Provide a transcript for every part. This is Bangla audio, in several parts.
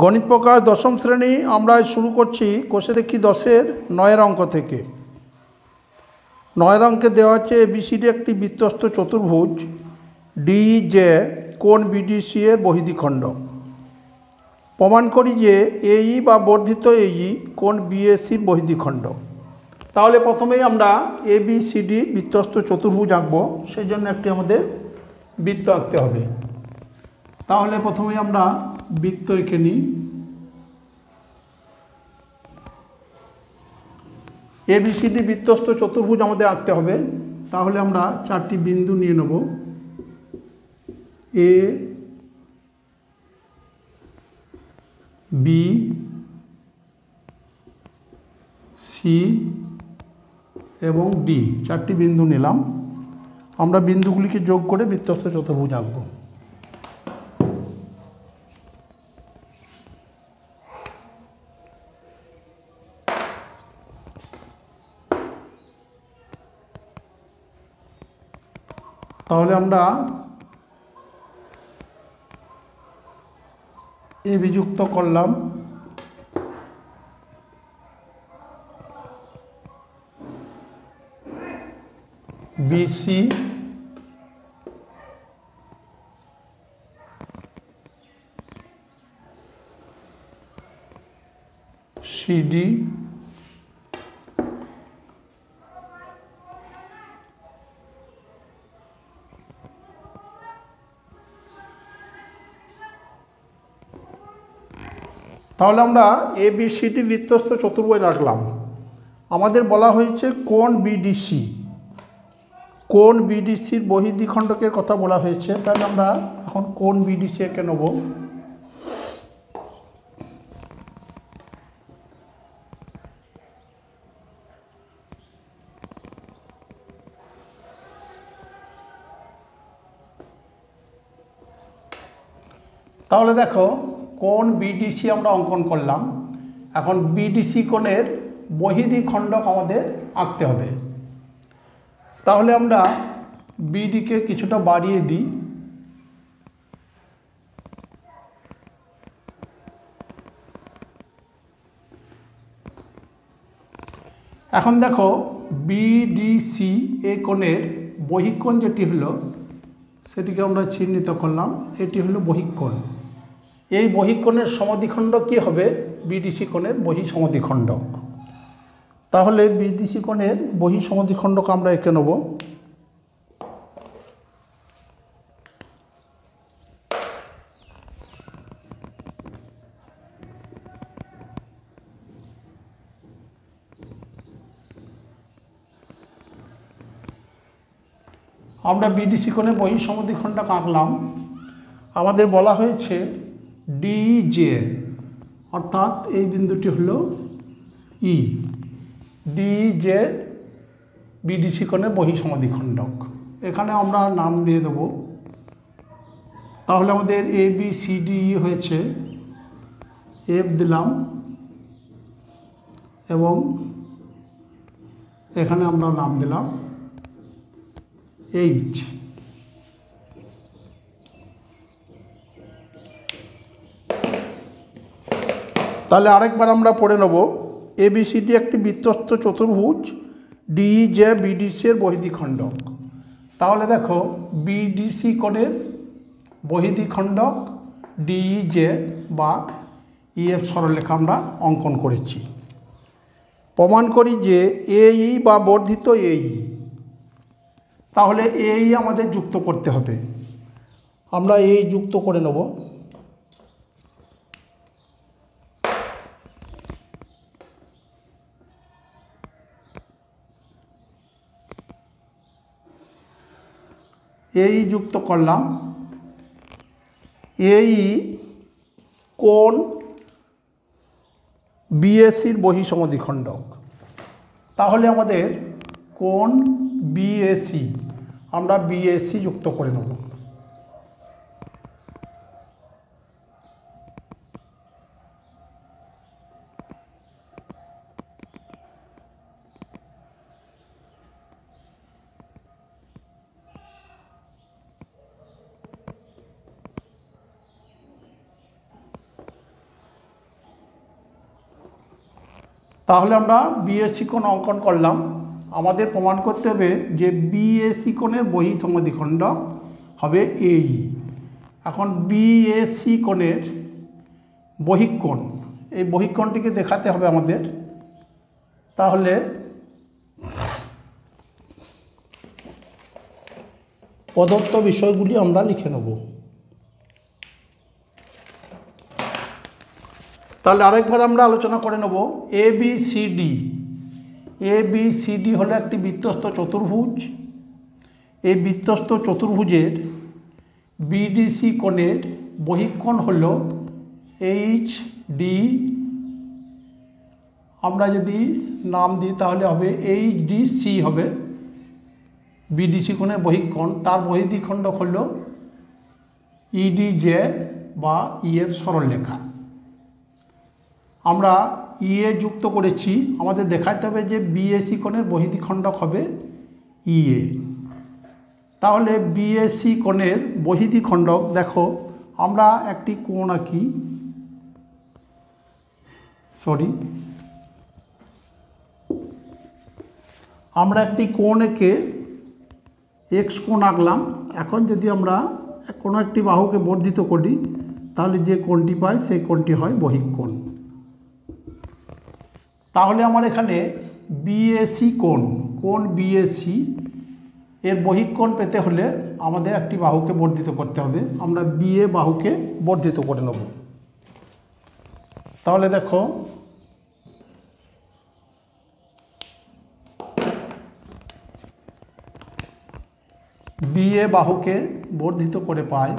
গণিত প্রকাশ দশম শ্রেণী আমরা শুরু করছি। কোষে দেখি 10-এর 9-এর অঙ্ক থেকে। 9-এর অঙ্কে দেওয়া আছে এবিসিডি একটি বৃত্তস্থ চতুর্ভুজ ডিজে কোণ বিডিসি এর বহির্দ্বিখণ্ড। প্রমাণ করি যে এই বা বর্ধিত এই কোণ বিএসির বহির্দ্বিখণ্ড। তাহলে প্রথমেই আমরা এবিসিডি বৃত্তস্থ চতুর্ভুজ আঁকবো, সেই জন্য একটি আমাদের বৃত্ত আঁকতে হবে। তাহলে প্রথমেই আমরা বৃত্ত এঁকে নিই। এবিসিডি বৃত্তস্থ চতুর্ভুজ আমাদের আঁকতে হবে। তাহলে আমরা 4টি বিন্দু নিয়ে নেব। এ, বি, সি এবং ডি, 4টি বিন্দু নিলাম। আমরা বিন্দুগুলিকে যোগ করে বৃত্তস্থ চতুর্ভুজ আঁকব। তাহলে আমরা এ বিযুক্ত করলাম, বিসি, সিডি, তাহলে আমরা এবিসিডি বৃত্তস্থ চতুর্ভুজ আঁকলাম। আমাদের বলা হয়েছে কোণ বিডিসি, কোণ বিডিসির বহির্দ্বিখণ্ডকের কথা বলা হয়েছে। তাহলে আমরা এখন কোণ বিডিসি এঁকে নেব। তাহলে দেখো, কোণ বিডিসি আমরা অঙ্কন করলাম। এখন বিডিসি কোণের বহির্দ্বিখণ্ডক আমাদের আঁকতে হবে। তাহলে আমরা বিডিকে কিছুটা বাড়িয়ে দিই। এখন দেখো, বিডিসি এই কোণের বহিঃকোণ যেটি হলো সেটিকে আমরা চিহ্নিত করলাম। এটি হলো বহিঃকোণ। এই বহিঃকোণের সমদ্বিখণ্ড কী হবে? বিডিসি কোণের বহিঃসমদ্বিখণ্ডক। তাহলে বিডিসি কোণের বহিঃসমদ্বিখণ্ডক আমরা এঁকে নেব। আমরা বিডিসি কোণের বহিঃসমদ্বিখণ্ডক আঁকলাম। আমাদের বলা হয়েছে ডিজে, অর্থাৎ এই বিন্দুটি হলো ই, ডিজে বিডিসি কোণের বহিঃসমদ্বিখণ্ডক। এখানে আমরা নাম দিয়ে দেব। তাহলে আমাদের এ বি সি ডি হয়েছে, এফ দিলাম এবং এখানে আমরা নাম দিলাম এইচ। তাহলে আরেকবার আমরা পড়ে নেব। এবিসিডি একটি বৃত্তস্থ চতুর্ভুজ ডিজে বিডিসি এর বহির্দ্বিখণ্ডক। তাহলে দেখো, বিডিসি কোণের বহির্দ্বিখণ্ডক ডিজে বা ইএফ সরলরেখা আমরা অঙ্কন করেছি। প্রমাণ করি যে এই বা বর্ধিত এই। তাহলে এই আমাদের যুক্ত করতে হবে। আমরা এই যুক্ত করে নেব। এই যুক্ত করলাম। এই কোণ বিএসির বহিঃসমদ্বিখণ্ডক। তাহলে আমাদের কোণ বিএসি, আমরা বিএসি যুক্ত করে নেব। তাহলে আমরা বিএসি কোণ অঙ্কন করলাম। আমাদের প্রমাণ করতে হবে যে বিএসি কোণের বহিঃসমদ্বিখণ্ডক হবে এই। এখন বিএসি কোণের বহিঃকোণ, এই বহিঃকোণটিকে দেখাতে হবে আমাদের। তাহলে প্রদত্ত বিষয়গুলি আমরা লিখে নেব। তাহলে আরেকবার আমরা আলোচনা করে নেব। এবিসিডি, এবিসিডি হলো একটি বৃত্তস্থ চতুর্ভুজ। এই বৃত্তস্থ চতুর্ভুজের বিডিসি কোণের বহিঃকোণ হল এইচডি। আমরা যদি নাম দিই তাহলে হবে এইচডিসি হবে বিডিসি কোণের বহিঃকোণ। তার বহিঃদ্বিখণ্ডক হল ইডিজে বা ইএর সরলরেখা। আমরা ইএ যুক্ত করেছি, আমাদের দেখাতে হবে যে বিএসি কোণের বহিঃদ্বিখণ্ডক হবে ইএ। তাহলে বিএসি কোণের বহিঃদ্বিখণ্ডক, দেখো আমরা একটি কোণ আঁকি, আমরা একটি কোণ এঁকে এক্স কোণ আঁকলাম। এখন যদি আমরা কোনো একটি বাহুকে বর্ধিত করি তাহলে যে কোণটি পাই সেই কোণটি হয় বহিঃকোণ। তাহলে আমার এখানে বিএসি কোণ, কোণ বিএসি এর বহিঃকোণ পেতে হলে আমাদের একটি বাহুকে বর্ধিত করতে হবে। আমরা বিএ বাহুকে বর্ধিত করে নেব। তাহলে দেখো বিএ বাহুকে বর্ধিত করে পাই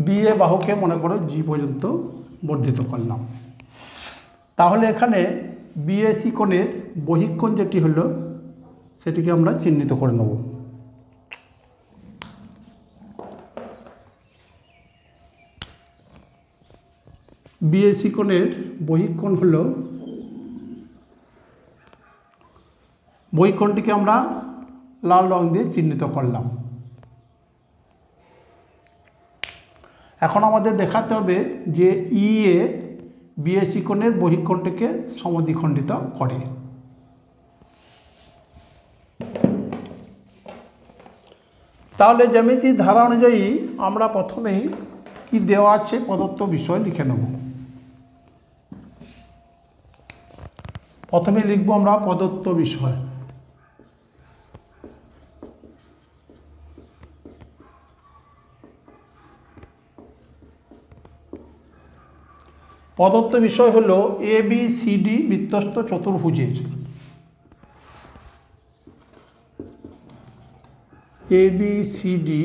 বিএ বাহুকে মনে করো জি পর্যন্ত বর্ধিত করলাম। তাহলে এখানে বিএসি কোণের বহিঃকোণ যেটি হলো সেটিকে আমরা চিহ্নিত করে নেব। বিএসি কোণের বহিঃকোণ হলো, বহিঃকোণটিকে আমরা লাল রং দিয়ে চিহ্নিত করলাম। এখন আমাদের দেখাতে হবে যে ইএ বিএসি কোণের বহিঃকোণটিকে সমদ্বিখণ্ডিত করে। তাহলে জ্যামিতির ধারা অনুযায়ী আমরা প্রথমেই কি দেওয়া আছে প্রদত্ত বিষয় লিখে নেব। প্রথমে লিখব আমরা প্রদত্ত বিষয়। প্রদত্ত বিষয় হল এবিসিডি বৃত্তস্থ চতুর্ভুজের, এবিসিডি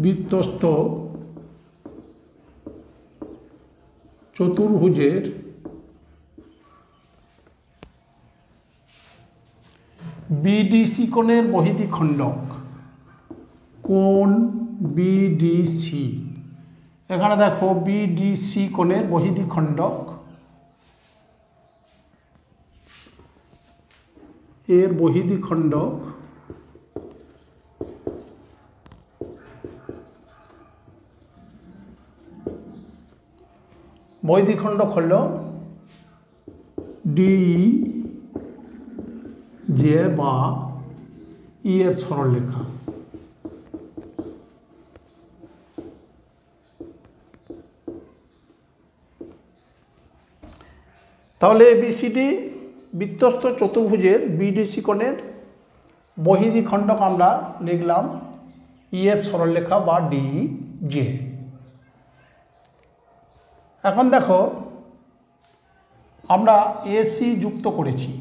বৃত্তস্থ চতুর্ভুজের বিডিসি কোণের বহিঃদ্বিখণ্ডক, কোণ বিডিসি। এখানে দেখো বিডিসি কোণের বহিঃদ্বিখণ্ডক, এর বহিঃদ্বিখণ্ডক বহিঃদ্বিখণ্ডক হল ডি জে বা ইএফ সরলরেখা। তাহলে এবিসিডি বৃত্তস্থ চতুর্ভুজের বিডিসি কোণের বহিঃদ্বিখণ্ডক আমরা লিখলাম ইএফ সরলরেখা বা ডি জে। এখন দেখো আমরা এসি যুক্ত করেছি,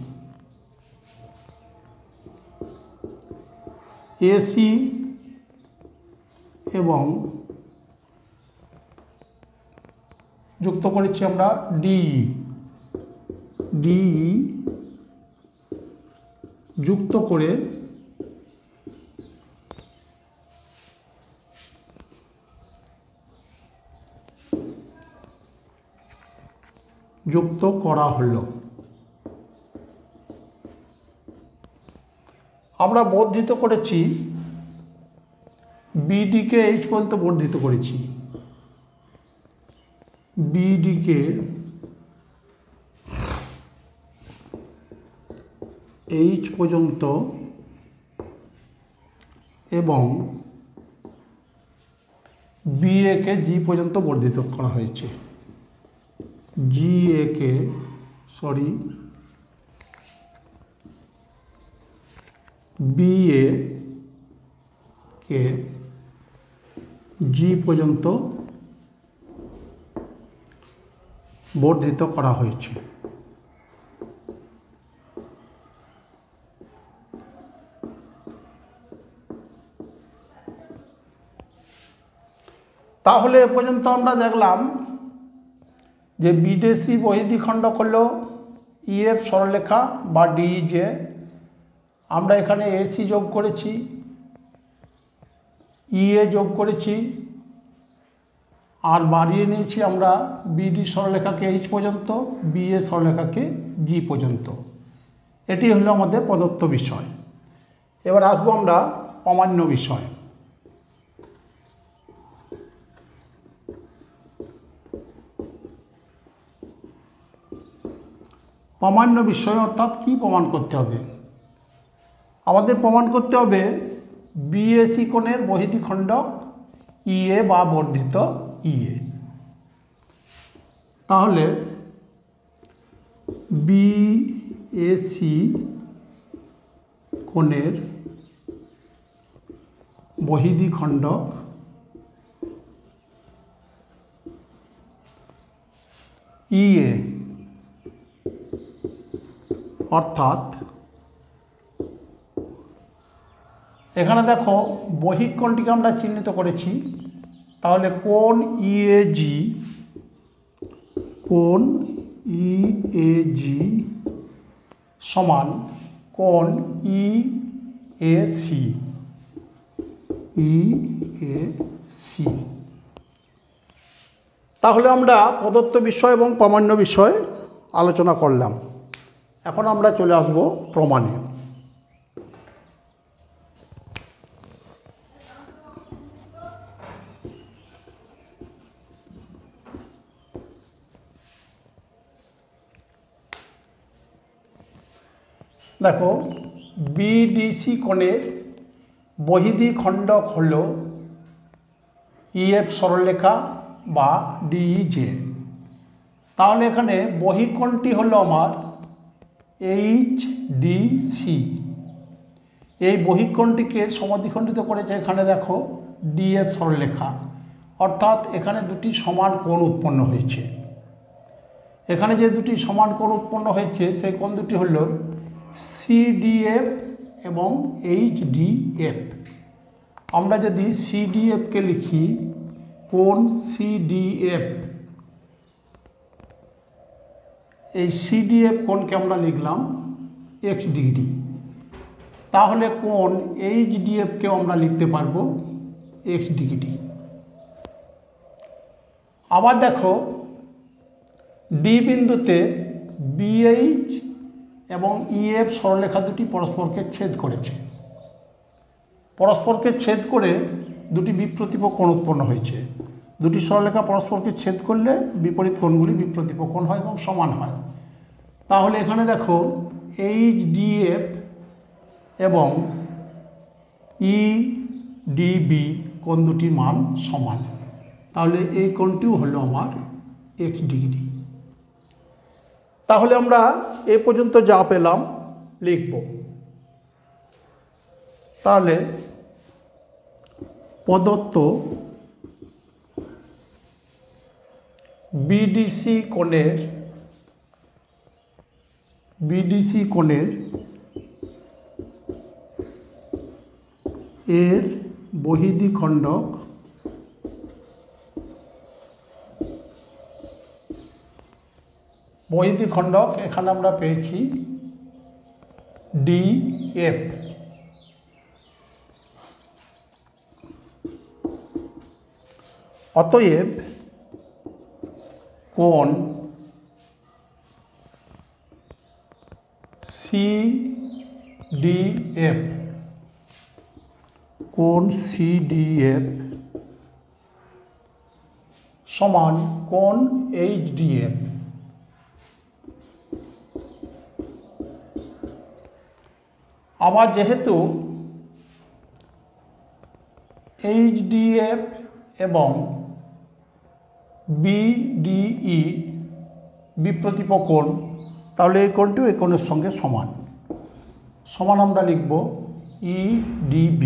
এসি এবং যুক্ত করেছি আমরা ডিই, ডিই যুক্ত করে যুক্ত করা হলো। আমরা বর্ধিত করেছি বিডিকে এইচ পর্যন্ত বর্ধিত করেছি, বিডিকে এইচ পর্যন্ত এবং বিএকে জি পর্যন্ত বর্ধিত করা হয়েছে, বিএ কে জি পর্যন্ত বর্ধিত করা হয়েছে। তাহলে এ পর্যন্ত আমরা দেখলাম যে বিদেশি বহির্দ্বিখণ্ডক হল ইএফ সরলরেখা বা ডিইজে। আমরা এখানে এসি যোগ করেছি, ইএ যোগ করেছি, আর বাড়িয়ে নিয়েছি আমরা বিডি সরলরেখাকে এইচ পর্যন্ত, বিএ সরলরেখাকে জি পর্যন্ত। এটি হলো আমাদের প্রদত্ত বিষয়। এবার আসবো আমরা অমান্য বিষয়। অমান্য বিষয় অর্থাৎ কি প্রমাণ করতে হবে? আমাদের প্রমাণ করতে হবে বিএসি কোণের বহির্দ্বিখণ্ডক ইএ বা বর্ধিত ইএ। তাহলে বিএসি কোণের বহির্দ্বিখণ্ডক ইএ অর্থাৎ এখানে দেখো বহিঃকোণটিকে আমরা চিহ্নিত করেছি। তাহলে কোণ ইএজি সমান কোণ ইএসি। তাহলে আমরা প্রদত্ত বিষয় এবং প্রামাণ্য বিষয় আলোচনা করলাম। এখন আমরা চলে আসব প্রমাণে। দেখো বিডিসি কোণের বহির্দ্বিখণ্ডক হল ইএফ সরলরেখা বা ডিইজে। তাহলে এখানে বহিঃকোণটি হলো আমার এইচডিসি। এই বহিঃকোণটিকে সমদ্বিখণ্ডিত করেছে এখানে দেখো ডিএফ সরলরেখা, অর্থাৎ এখানে দুটি সমান কোণ উৎপন্ন হয়েছে। এখানে যে দুটি সমান কোণ উৎপন্ন হয়েছে সেই কোণ দুটি হল সিডিএফ এবং এইচডিএফ। আমরা যদি সিডিএফকে লিখি কোণ সিডিএফ, এই সিডিএফ কোণকে আমরা লিখলাম এক্স ডিগ্রি। তাহলে কোণ এইচডিএফকেও আমরা লিখতে পারবো এক্স ডিগ্রি। আবার দেখো ডি বিন্দুতে বিএইচ এবং ইএফ সরলরেখা দুটি পরস্পরকে ছেদ করেছে। পরস্পরকে ছেদ করে দুটি বিপ্রতীপ কোণ উৎপন্ন হয়েছে। দুটি সরলরেখা পরস্পরকে ছেদ করলে বিপরীত কোণগুলি বিপ্রতীপ কোণ হয় এবং সমান হয়। তাহলে এখানে দেখো এইচডিএফ এবং ইডিবি কোণ দুটির মান সমান। তাহলে এই কোণটিও হলো আমার এক্স ডিগ্রি। তাহলে আমরা এ পর্যন্ত যা পেলাম লিখব। তাহলে প্রদত্ত বিডিসি কোণের এর বহির্দ্বিখণ্ডক এখানে আমরা পেয়েছি ডিএফ। অতএব কোণ সিডিএফ কোণ CDF সমান কোণ HDF। আবার যেহেতু HDF এবং BDE বিপ্রতীপ কোণ, তাহলে এই কোণটিও এই কোণের সঙ্গে সমান। সমান আমরা লিখব EDB।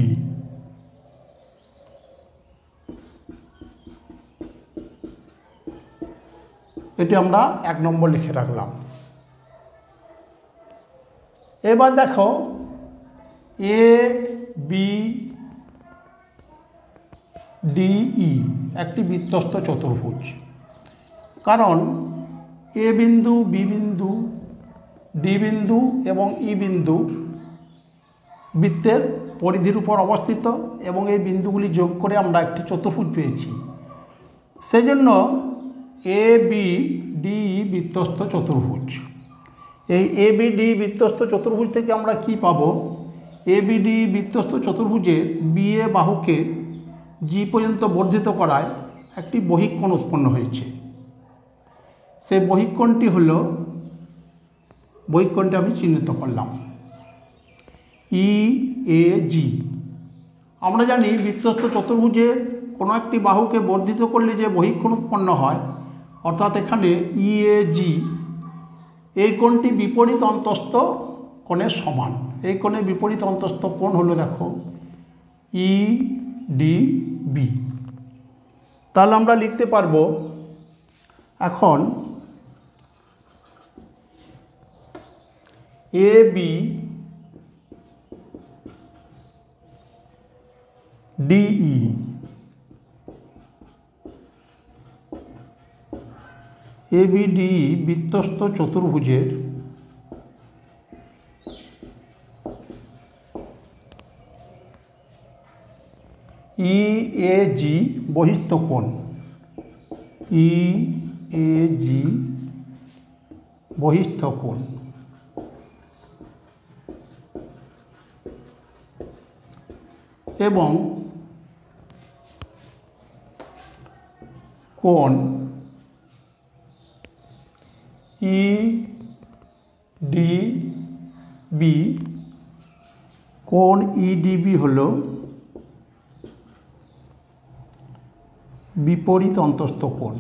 এটি আমরা 1 নম্বর লিখে রাখলাম। এবার দেখো ABDE একটি বৃত্তস্থ চতুর্ভুজ। কারণ এ বিন্দু, বি বিন্দু, ডি বিন্দু এবং ই বিন্দু বৃত্তের পরিধির উপর অবস্থিত এবং এই বিন্দুগুলি যোগ করে আমরা একটি চতুর্ভুজ পেয়েছি। সেজন্য ABDE বৃত্তস্থ চতুর্ভুজ। এই ABDE বৃত্তস্থ চতুর্ভুজ থেকে আমরা কি পাব? ABDE বৃত্তস্থ চতুর্ভুজের BA বাহুকে G পর্যন্ত বর্ধিত করায় একটি বহিঃকোণ উৎপন্ন হয়েছে। সেই বহিঃকোণটি হল, বহিঃকোণটি আমি চিহ্নিত করলাম EAG। আমরা জানি বৃত্তস্থ চতুর্ভুজের কোনো একটি বাহুকে বর্ধিত করলে যে বহিঃকোণ উৎপন্ন হয়, অর্থাৎ এখানে EAG, এই কোণটি বিপরীত অন্তস্থ কোণের সমান। এই কোণের বিপরীত অন্তস্থ কোণ হলো দেখো EDB। তাহলে আমরা লিখতে পারবো এখন ABDE বৃত্তস্থ চতুর্ভুজের EAG বহিস্থ কোণ, EAG বহিস্থ কোণ এবং কোণ EDB, কোণ EDB হল বিপরীত অন্তস্থ কোণ।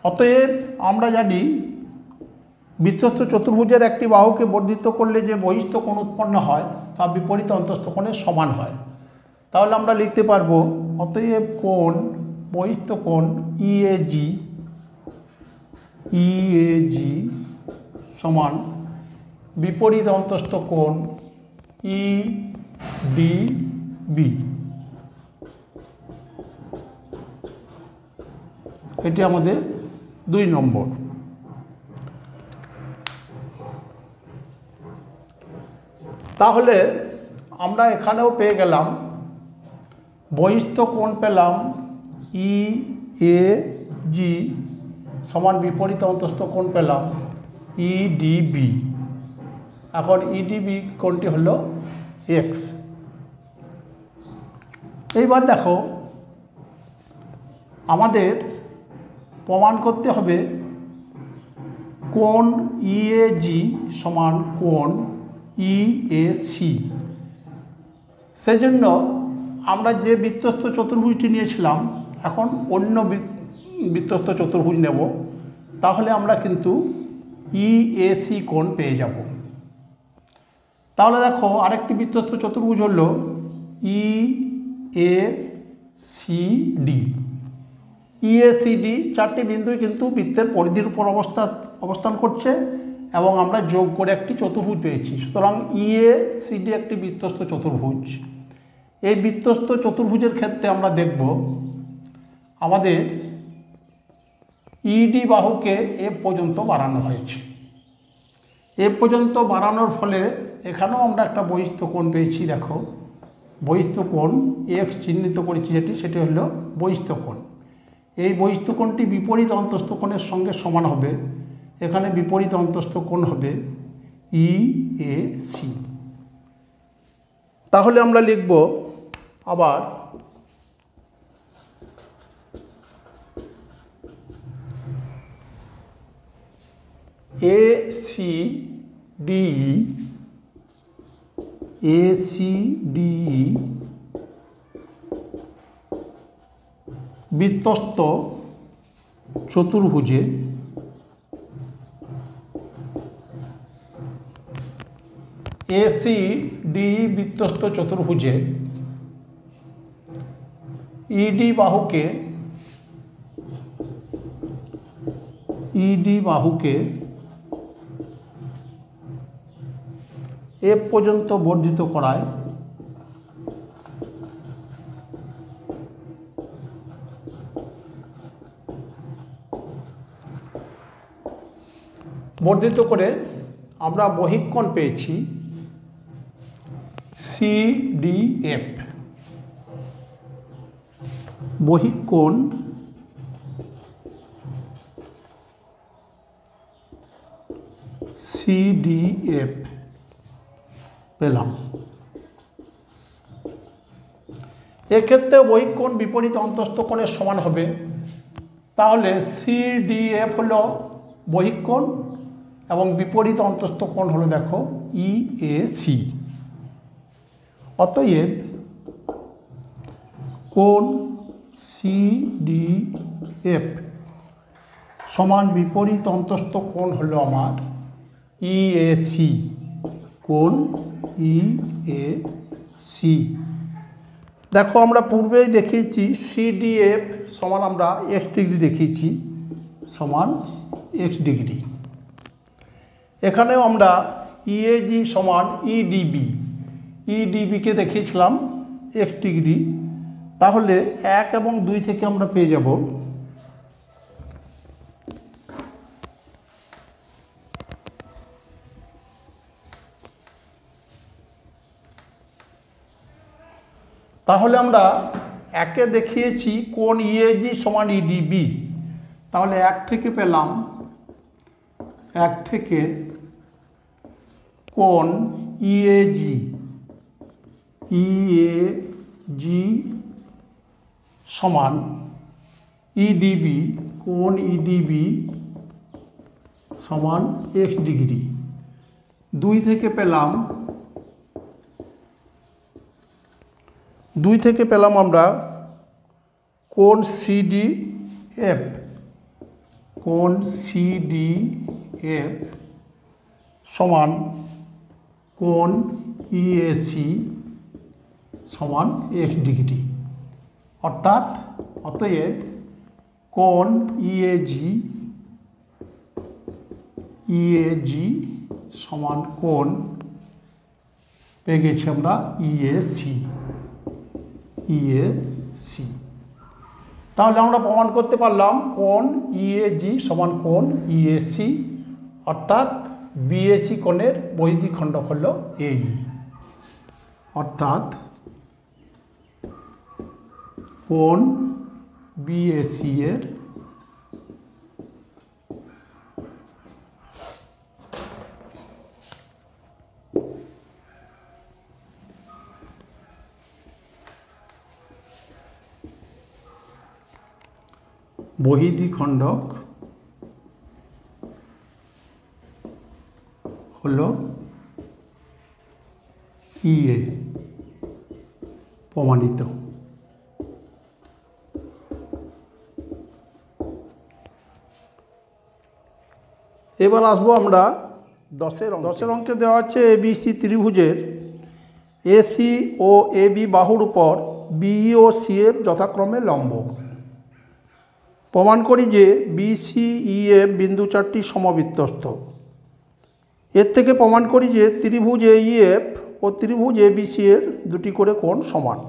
অতএব আমরা জানি বৃত্তস্থ চতুর্ভুজের একটি বাহুকে বর্ধিত করলে যে বহিস্থ কোণ উৎপন্ন হয় তা বিপরীত অন্তস্থ কোণের সমান হয়। তাহলে আমরা লিখতে পারবো অতএব কোণ, বহিস্থ কোণ EAG সমান বিপরীত অন্তস্থ কোণ EDB। এটি আমাদের 2 নম্বর। তাহলে আমরা এখানেও পেয়ে গেলাম বহিস্থ কোণ পেলাম EAG সমান বিপরীত অন্তস্থ কোণ পেলাম EDB। এখন EDB কোণটি হলো X। এইবার দেখো আমাদের প্রমাণ করতে হবে কোণ EAG সমান কোণ EAC। সেজন্য আমরা যে বৃত্তস্থ চতুর্ভুজটি নিয়েছিলাম এখন অন্য বৃত্তস্থ চতুর্ভুজ নেব, তাহলে আমরা কিন্তু EAC কোণ পেয়ে যাব। তাহলে দেখো আরেকটি বৃত্তস্থ চতুর্ভুজ হলো EACD। EACD 4টি বিন্দুই কিন্তু বৃত্তের পরিধির উপর অবস্থান করছে এবং আমরা যোগ করে একটি চতুর্ভুজ পেয়েছি। সুতরাং EACD একটি বৃত্তস্থ চতুর্ভুজ। এই বৃত্তস্থ চতুর্ভুজের ক্ষেত্রে আমরা দেখব আমাদের ED বাহুকে F পর্যন্ত বাড়ানো হয়েছে। F পর্যন্ত বাড়ানোর ফলে এখানেও আমরা একটা বহিস্থ কোণ পেয়েছি। দেখো বহিস্থ কোণ X চিহ্নিত করেছি যেটি, সেটি হলো বহিস্থ কোণ। এই বহিস্থ কোণটি বিপরীত অন্তস্থ কোণের সঙ্গে সমান হবে। এখানে বিপরীত অন্তস্থ কোণ হবে EAC। তাহলে আমরা লিখব আবার ACDE বৃত্তস্থ চতুর্ভুজে ACDE বৃত্তস্থ চতুর্ভুজে ED বাহুকে F পর্যন্ত বর্ধিত করায় বর্ধিত করে আমরা বহিঃকোণ পেয়েছি CDF। বহিঃকোণ CDF পেলাম। এক্ষেত্রে বহিঃকোণ বিপরীত অন্তস্থ কোণের সমান হবে। তাহলে CDF হলো বহিঃকোণ এবং বিপরীত অন্তস্থ কোণ হলো দেখো EAC। অতএব কোণ CDF সমান বিপরীত অন্তস্থ কোণ হলো আমার EAC। কোণ EAC দেখো আমরা পূর্বেই দেখিয়েছি CDF সমান আমরা x ডিগ্রি দেখিয়েছি সমান x ডিগ্রি। এখানেও আমরা EAG সমান EDBকে দেখিয়েছিলাম x ডিগ্রি। তাহলে 1 এবং 2 থেকে আমরা পেয়ে যাব তাহলে আমরা 1-এ দেখিয়েছি কোণ EAG সমান EDB। তাহলে 1 থেকে পেলাম 1 থেকে কোণ EAG সমান EDB। কোণ EDB সমান x ডিগ্রি। 2 থেকে পেলাম আমরা কোণ CDF। কোণ CDF সমান কোণ EAC সমান x ডিগ্রি। অতএব কোণ EAG সমান কোণ পেয়ে গেছি আমরা EAC। তাহলে আমরা প্রমাণ করতে পারলাম কোণ EAG সমান কোণ EAC, অর্থাৎ BAC কোণের বহির্দ্বিখ খণ্ডক হল AE। অর্থাৎ কোণ BAC এর বহির্দ্বিখ খণ্ডক হল EA প্রমাণিত। এবার আসবো আমরা 10-এর অঙ্কে দেওয়া আছে ABC ত্রিভুজের AC ও AB বাহুর উপর BE ও CF যথাক্রমে লম্ব। প্রমাণ করি যে BCEF বিন্দু চারটি সমবৃত্তস্থ। এর থেকে প্রমাণ করি যে ত্রিভুজ AEF ও ত্রিভুজ ABC এর দুটি করে কোণ সমান।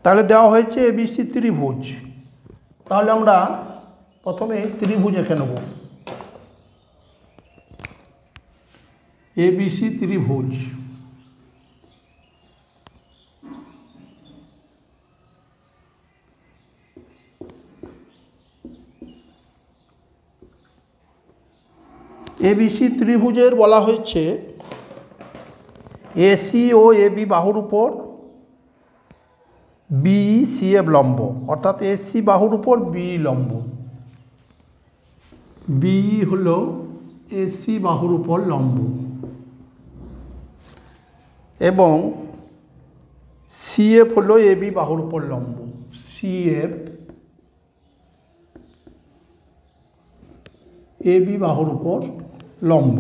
তাহলে দেওয়া হয়েছে ABC ত্রিভুজ। তাহলে আমরা প্রথমে ত্রিভুজ এঁকে নেব। ABC ত্রিভুজ এবিসি ত্রিভুজের বলা হয়েছে এসি ও এবি বাহুর উপর বিসিএফ লম্ব, অর্থাৎ এসি বাহুর উপর বি লম্ব। বি হল এসি বাহুর উপর লম্ব এবং সিএফ হলো এবি বাহুর উপর লম্ব। সিএফ এবি বাহুর উপর লম্ব।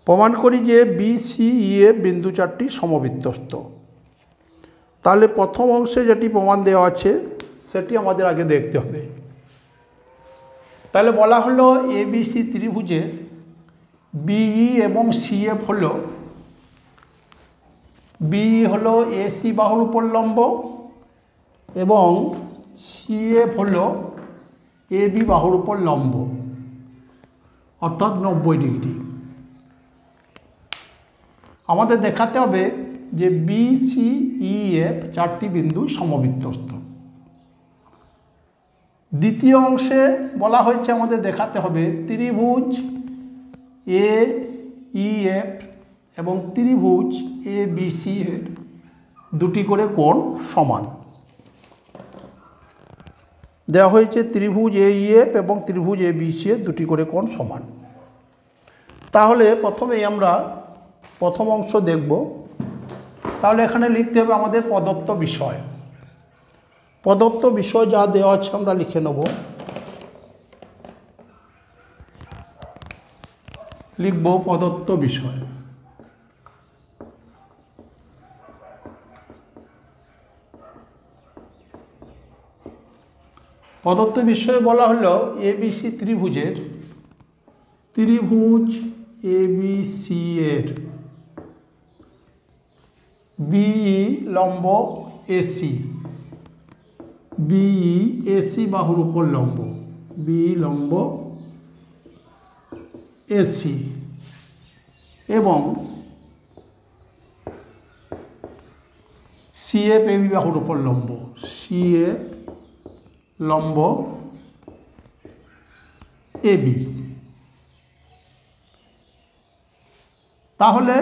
প্রমাণ করি যে বিসিএফ বিন্দু চারটি সমবৃত্তস্থ। তাহলে প্রথম অংশে যেটি প্রমাণ দেওয়া আছে সেটি আমাদের আগে দেখতে হবে। তাহলে বলা হলো এবিসি ত্রিভুজের বিই এবং সিএফ হলো, বিই হলো এসি বাহুর উপর লম্ব এবং সিএফ হলো এবি বাহুর উপর লম্ব, অর্থাৎ 90 ডিগ্রি। আমাদের দেখাতে হবে যে বিসিইএফ চারটি বিন্দু সমবৃত্তস্থ। দ্বিতীয় অংশে বলা হয়েছে আমাদের দেখাতে হবে ত্রিভুজ এইএফ এবং ত্রিভুজ এবিসি এর দুটি করে কোণ সমান। দেওয়া হয়েছে ত্রিভুজ এইএফ এবং ত্রিভুজ এবিসি এর দুটি করে কোণ সমান। তাহলে প্রথমেই আমরা প্রথম অংশ দেখব। তাহলে এখানে লিখতে হবে আমাদের প্রদত্ত বিষয়। প্রদত্ত বিষয় যা দেওয়া আছে আমরা লিখে নেব। লিখব প্রদত্ত বিষয়। প্রদত্ত বিষয়ে বলা হলো এবিসি ত্রিভুজের, ত্রিভুজ এবিসি এর বিই লম্ব এসি, বিই এসি বাহুর উপর লম্ব, বিই লম্ব এসি এবং সিএফ এবি বাহুর উপর লম্ব, সিএফ লম্ব এবি। তাহলে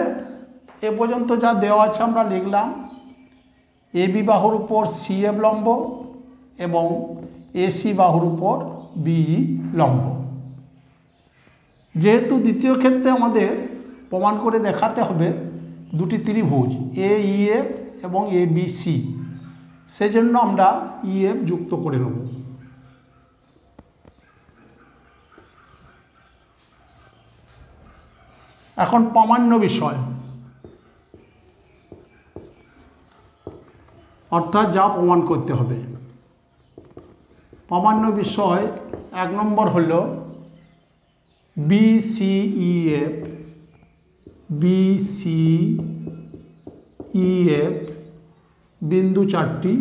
এ পর্যন্ত যা দেওয়া আছে আমরা লিখলাম এবি বাহুর উপর সিএফ লম্ব এবং এসি বাহুর উপর বিই লম্ব। যেহেতু দ্বিতীয় ক্ষেত্রে আমাদের প্রমাণ করে দেখাতে হবে দুটি ত্রিভুজ এইএফ এবং এবিসি, সেজন্য আমরা ইএফ যুক্ত করে নেব। এখন প্রামাণ্য বিষয়, অর্থাৎ যা প্রমাণ করতে হবে। প্রামাণ্য বিষয় 1 নম্বর হল বিসিইএফ, বিসিইএফ বিন্দু চারটি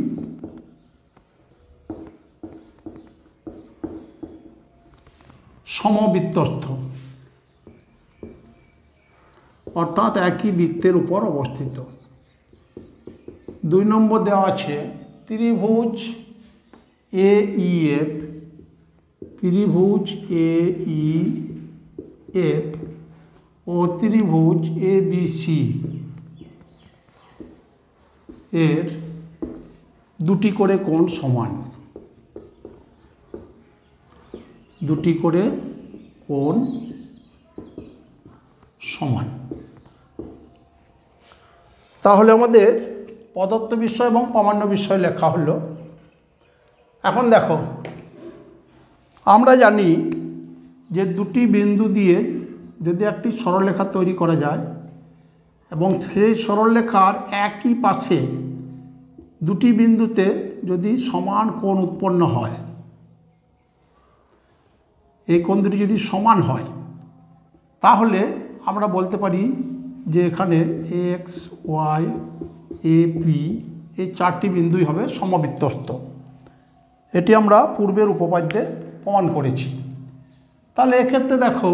সমবৃত্তস্থ, অর্থাৎ একই বৃত্তের উপর অবস্থিত। 2 নম্বর দেওয়া আছে ত্রিভুজ এইএফ, ত্রিভুজ এইএফ ও ত্রিভুজ এবিসি এর দুটি করে কোণ সমান, দুটি করে কোণ সমান। তাহলে আমাদের প্রদত্ত বিষয় এবং প্রামাণ্য বিষয় লেখা হলো। এখন দেখো, আমরা জানি যে দুটি বিন্দু দিয়ে যদি একটি সরলরেখা তৈরি করা যায় এবং সেই সরলরেখার একই পাশে দুটি বিন্দুতে যদি সমান কোণ উৎপন্ন হয়, এই কোণ দুটি যদি সমান হয়, তাহলে আমরা বলতে পারি যে এখানে এক্স ওয়াই এ পি এই চারটি বিন্দুই হবে সমবৃত্তস্থ। এটি আমরা পূর্বের উপপাদ্যে প্রমাণ করেছি। তাহলে এক্ষেত্রে দেখো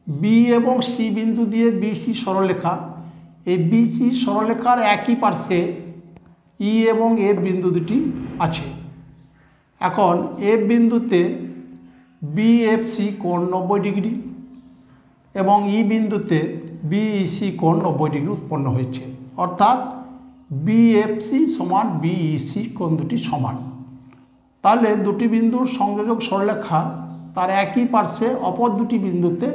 বি এবং সি বিন্দু দিয়ে বিসি সরলরেখা, এই বিসি সরলরেখার একই পার্শ্বে ই এবং এফ বিন্দু দুটি আছে। এখন এফ বিন্দুতে বিএফসি কোণ 90 ডিগ্রি এবং ই বিন্দুতে বিইসি কোণ 90 ডিগ্রি উৎপন্ন হয়েছে, অর্থাৎ বিএফসি সমান বিইসি কোণ দুটি সমান। তাহলে দুটি বিন্দুর সংযোজক সরলরেখা তার একই পার্শ্বে অপর দুটি বিন্দুতে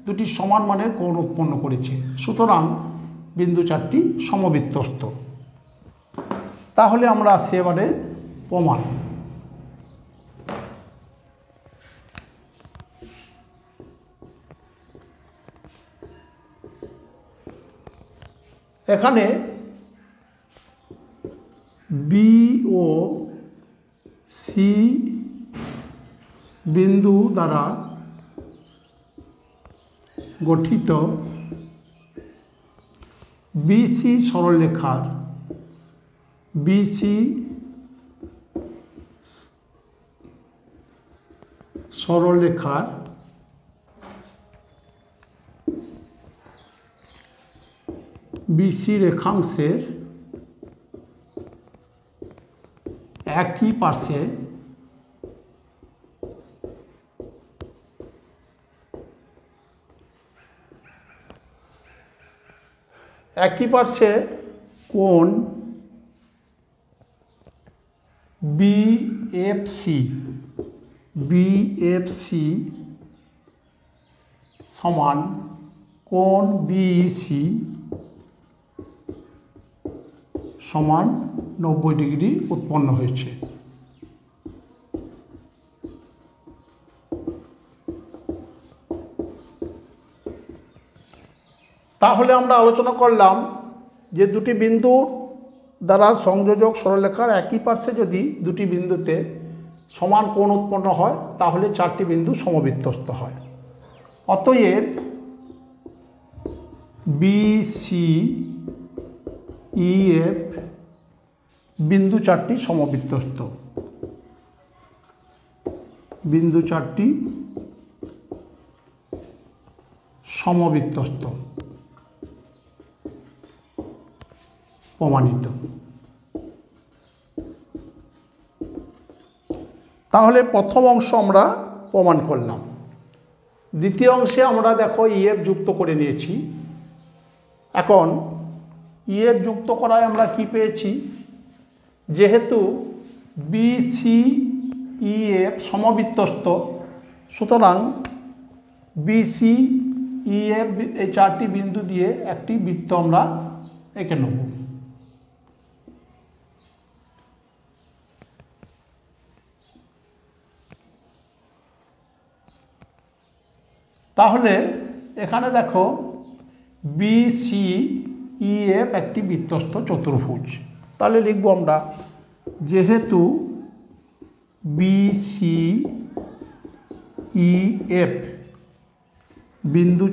দুটি সমান মানের কোণ উৎপন্ন করেছে, সুতরাং বিন্দু চারটি সমবৃত্তস্থ। তাহলে আমরা আসি এবারে প্রমাণ। এখানে বি ও সি বিন্দু দ্বারা গঠিত বিসি সরলরেখার বিসি রেখাংশের একই পাশে কোণ বিএফসি সমান কোণ বিইসি সমান 90 ডিগ্রি উৎপন্ন হয়েছে। তাহলে আমরা আলোচনা করলাম যে দুটি বিন্দুর দ্বারা সংযোজক সরলরেখার একই পার্শ্বে যদি দুটি বিন্দুতে সমান কোণ উৎপন্ন হয় তাহলে চারটি বিন্দু সমবৃত্তস্থ হয়। অতএব বিসিইএফ বিন্দু চারটি সমবৃত্তস্থ। প্রমাণিত। তাহলে প্রথম অংশ আমরা প্রমাণ করলাম। দ্বিতীয় অংশে আমরা দেখো ইএফ যুক্ত করে নিয়েছি। এখন ইএফ যুক্ত করায় আমরা কি পেয়েছি, যেহেতু বিসিইএফ সমবৃত্তস্থ, সুতরাং বিসিইএফ এই চারটি বিন্দু দিয়ে একটি বৃত্ত আমরা এঁকে নেব। তাহলে এখানে দেখো বিসিইএফ একটি বৃত্তস্থ চতুর্ভুজ। তাহলে লিখব আমরা, যেহেতু বিসিইএফ বিন্দু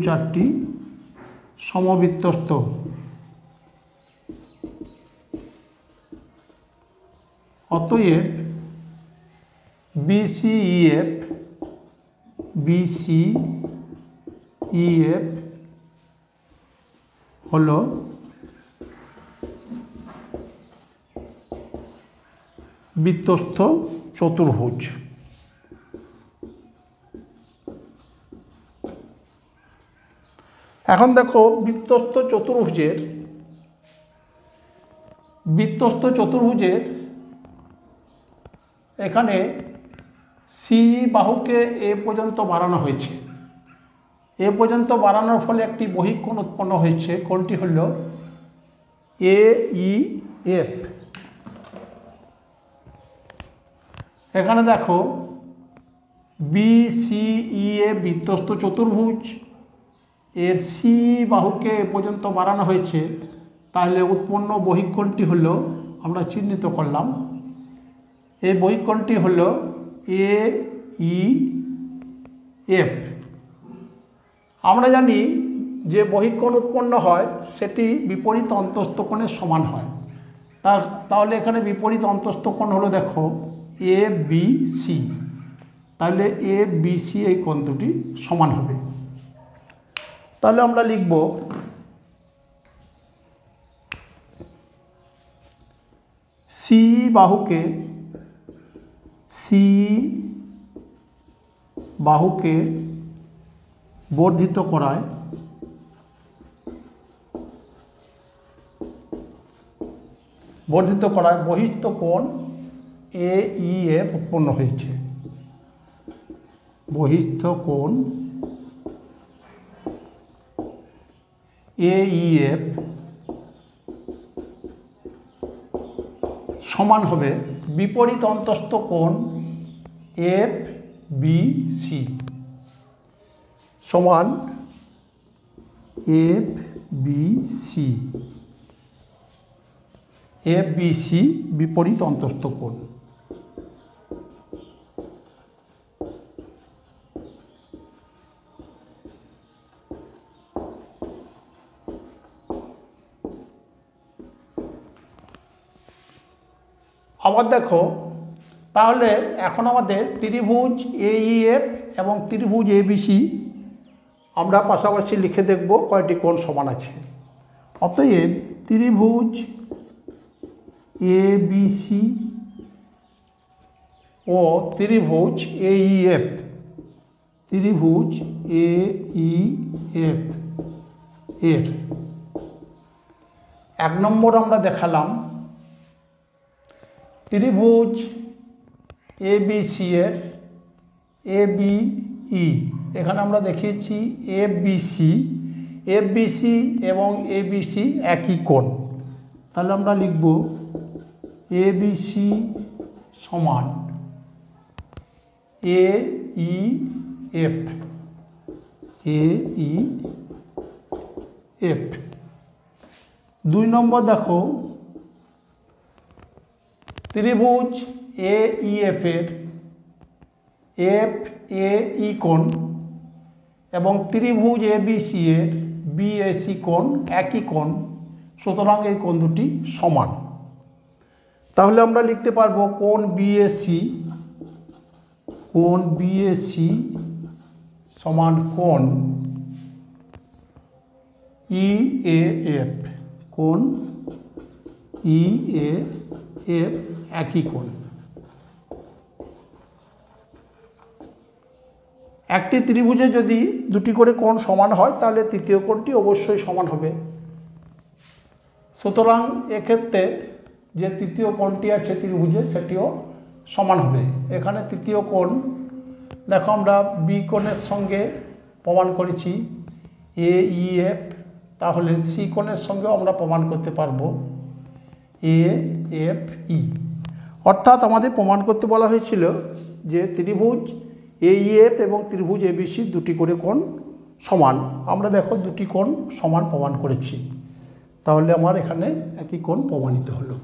চারটি সমবৃত্তস্থ, অতএব বিসিইএফ হলো বৃত্তস্থ চতুর্ভুজ। এখন দেখো বৃত্তস্থ চতুর্ভুজের এখানে সি বাহুকে এ পর্যন্ত বাড়ানো হয়েছে। এ পর্যন্ত বাড়ানোর ফলে একটি বহিঃকোণ উৎপন্ন হয়েছে, কোণটি হল এইএফ। এখানে দেখো বিসিইএফ বৃত্তস্থ চতুর্ভুজ, এর সি বাহুকে এ পর্যন্ত বাড়ানো হয়েছে, তাহলে উৎপন্ন বহিঃকোণটি হল, আমরা চিহ্নিত করলাম, এই বহিঃকোণটি হল এইএফ। আমরা জানি যে বহিঃকোণ উৎপন্ন হয় সেটি বিপরীত অন্তস্থ কোণের সমান হয়। তাহলে এখানে বিপরীত অন্তস্থ কোণ হলো দেখো এবিসি, তাহলে এবিসি এই কোণ দুটি সমান হবে। তাহলে আমরা লিখব সি বাহুকে সি বাহুকে বর্ধিত করায় বহিস্থ কোণ AEF উৎপন্ন হয়েছে। বহিস্থ কোণ AEF সমান হবে বিপরীত অন্তস্থ কোণ FBC সমান FBC বিপরীত অন্তস্থ কোণ। আবার দেখো, তাহলে এখন আমাদের ত্রিভুজ AEF এবং ত্রিভুজ ABC আমরা পাশাপাশি লিখে দেখব কয়টি কোণ সমান আছে। অতএব ত্রিভুজ ABC ও ত্রিভুজ AEF এর 1 নম্বর আমরা দেখালাম ত্রিভুজ ABC এর ABE, এখানে আমরা দেখিয়েছি FBC এবং ABC একই কোণ। তাহলে আমরা লিখব ABC সমান AEF 2 নম্বর দেখো ত্রিভুজ AEF এর FAE কোণ এবং ত্রিভুজ ABC এর BAC কোণ একই কোণ, সুতরাং এই কোণ দুটি সমান। তাহলে আমরা লিখতে পারবো কোণ BAC সমান কোণ EAF, কোণ EAF একই কোণ। একটি ত্রিভুজে যদি দুটি করে কোণ সমান হয় তাহলে তৃতীয় কোণটি অবশ্যই সমান হবে। সুতরাং এক্ষেত্রে যে তৃতীয় কোণটি আছে ত্রিভুজে সেটিও সমান হবে। এখানে তৃতীয় কোণ দেখো আমরা বি কোণের সঙ্গে প্রমাণ করেছি AEF, তাহলে সি কোণের সঙ্গেও আমরা প্রমাণ করতে পারবো AFE। অর্থাৎ আমাদের প্রমাণ করতে বলা হয়েছিল যে ত্রিভুজ AEF এবং ত্রিভুজ ABC দুটি করে কোণ সমান। আমরা দেখো দুটি কোণ সমান প্রমাণ করেছি, তাহলে আমার এখানে একই কোণ প্রমাণিত হলো।